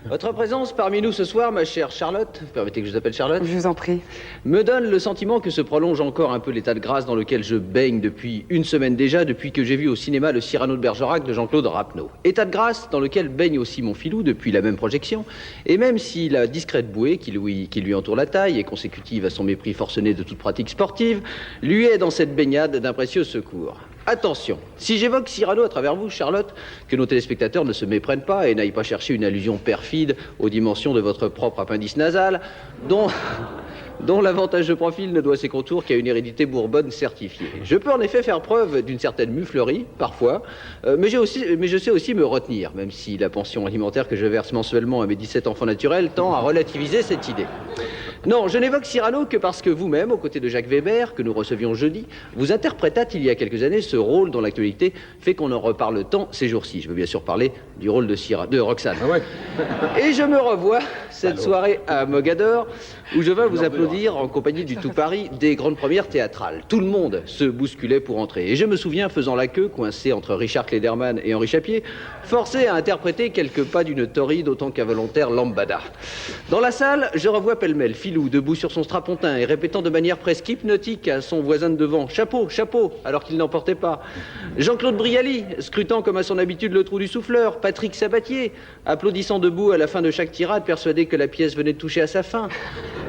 Votre présence parmi nous ce soir, ma chère Charlotte, vous permettez que je vous appelle Charlotte? Je vous en prie. Me donne le sentiment que se prolonge encore un peu l'état de grâce dans lequel je baigne depuis une semaine déjà, depuis que j'ai vu au cinéma le Cyrano de Bergerac de Jean-Claude Rappeneau. État de grâce dans lequel baigne aussi mon filou depuis la même projection, et même si la discrète bouée qui lui entoure la taille et consécutive à son mépris forcené de toute pratique sportive, lui est dans cette baignade d'un précieux secours. Attention, si j'évoque Cyrano à travers vous, Charlotte, que nos téléspectateurs ne se méprennent pas et n'aillent pas chercher une allusion perfide aux dimensions de votre propre appendice nasal, dont l'avantage de profil ne doit ses contours qu'à une hérédité bourbonne certifiée. Je peux en effet faire preuve d'une certaine muflerie, parfois, mais je sais aussi me retenir, même si la pension alimentaire que je verse mensuellement à mes 17 enfants naturels tend à relativiser cette idée. Non, je n'évoque Cyrano que parce que vous-même, aux côtés de Jacques Weber, que nous recevions jeudi, vous interprétâtes il y a quelques années ce rôle dont l'actualité fait qu'on en reparle tant ces jours-ci. Je veux bien sûr parler du rôle de Roxane. Ah ouais. Et je me revois cette soirée à Mogador, où je vais vous applaudir en compagnie du Tout Paris des grandes premières théâtrales. Tout le monde se bousculait pour entrer. Et je me souviens faisant la queue, coincé entre Richard Klederman et Henri Chapier, forcé à interpréter quelques pas d'une torride autant qu'involontaire lambada. Dans la salle, je revois pêle-mêle Filou, debout sur son strapontin et répétant de manière presque hypnotique à son voisin de devant « Chapeau, chapeau !» alors qu'il n'en portait pas. Jean-Claude Brialy, scrutant comme à son habitude le trou du souffleur. Patrick Sabatier, applaudissant debout à la fin de chaque tirade, persuadé que la pièce venait de toucher à sa fin.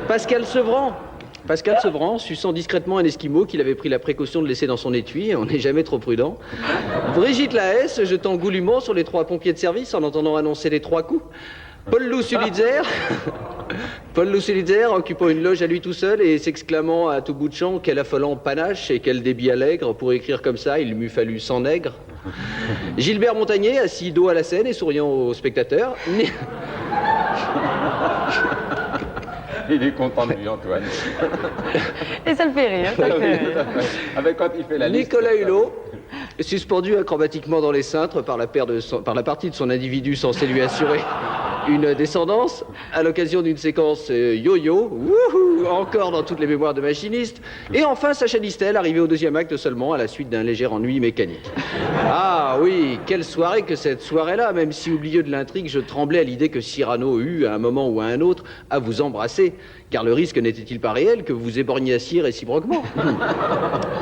Pascal Sevran, suçant discrètement un esquimau qu'il avait pris la précaution de laisser dans son étui, on n'est jamais trop prudent. Brigitte Lahaisse, jetant goulûment sur les 3 pompiers de service en entendant annoncer les 3 coups. Paul Sulitzer, occupant une loge à lui tout seul et s'exclamant à tout bout de champ quel affolant panache et quel débit allègre. Pour écrire comme ça, il m'eût fallu 100 nègres. Gilbert Montagnier, assis dos à la scène et souriant aux spectateurs. Il est content de lui, Antoine. Et ça le fait rire, ça le fait rire. Avec quand il fait la liste. Nicolas Hulot, suspendu acrobatiquement dans les cintres par la partie de son individu censé lui assurer une descendance, à l'occasion d'une séquence yo-yo, wouhou, encore dans toutes les mémoires de machinistes. Et enfin, Sacha Distel, arrivé au 2e acte seulement, à la suite d'un léger ennui mécanique. Ah oui, quelle soirée que cette soirée-là, même si au milieu de l'intrigue, je tremblais à l'idée que Cyrano eut, à un moment ou à un autre, à vous embrasser. Car le risque n'était-il pas réel que vous éborgnassiez réciproquement?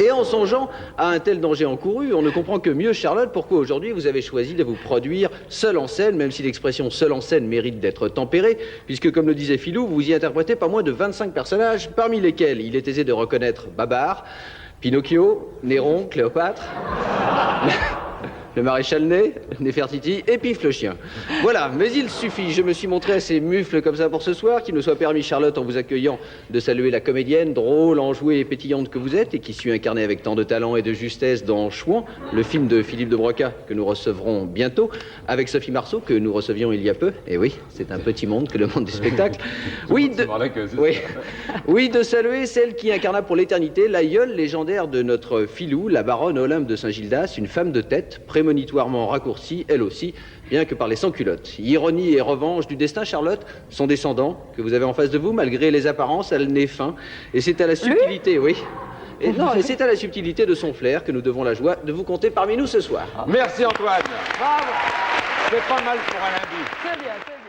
Et en songeant à un tel danger encouru, on ne comprend que mieux, Charlotte, pourquoi aujourd'hui vous avez choisi de vous produire seul en scène, même si l'expression seul en scène mérite d'être tempérée, puisque, comme le disait Filou, vous y interprétez pas moins de 25 personnages, parmi lesquels il est aisé de reconnaître Babar, Pinocchio, Néron, Cléopâtre... le maréchal Ney, Néfertiti et Pif le chien. Voilà, mais il suffit, je me suis montré assez mufle comme ça pour ce soir, qu'il me soit permis, Charlotte, en vous accueillant, de saluer la comédienne, drôle, enjouée et pétillante que vous êtes, et qui sut incarner avec tant de talent et de justesse dans Chouan, le film de Philippe de Broca, que nous recevrons bientôt, avec Sophie Marceau, que nous recevions il y a peu. Et oui, c'est un petit monde que le monde du spectacle. Oui, de saluer celle qui incarna pour l'éternité l'aïeule légendaire de notre Filou, la baronne Olympe de Saint-Gildas, une femme de tête, prémonitoirement raccourcie, elle aussi, bien que par les sans-culottes. Ironie et revanche du destin, Charlotte, son descendant, que vous avez en face de vous, malgré les apparences, a le nez fin. Et c'est à la subtilité, oui. Et c'est à la subtilité de son flair que nous devons la joie de vous compter parmi nous ce soir. Merci Antoine. Bravo. C'est pas mal pour un lundi. Très bien, très bien.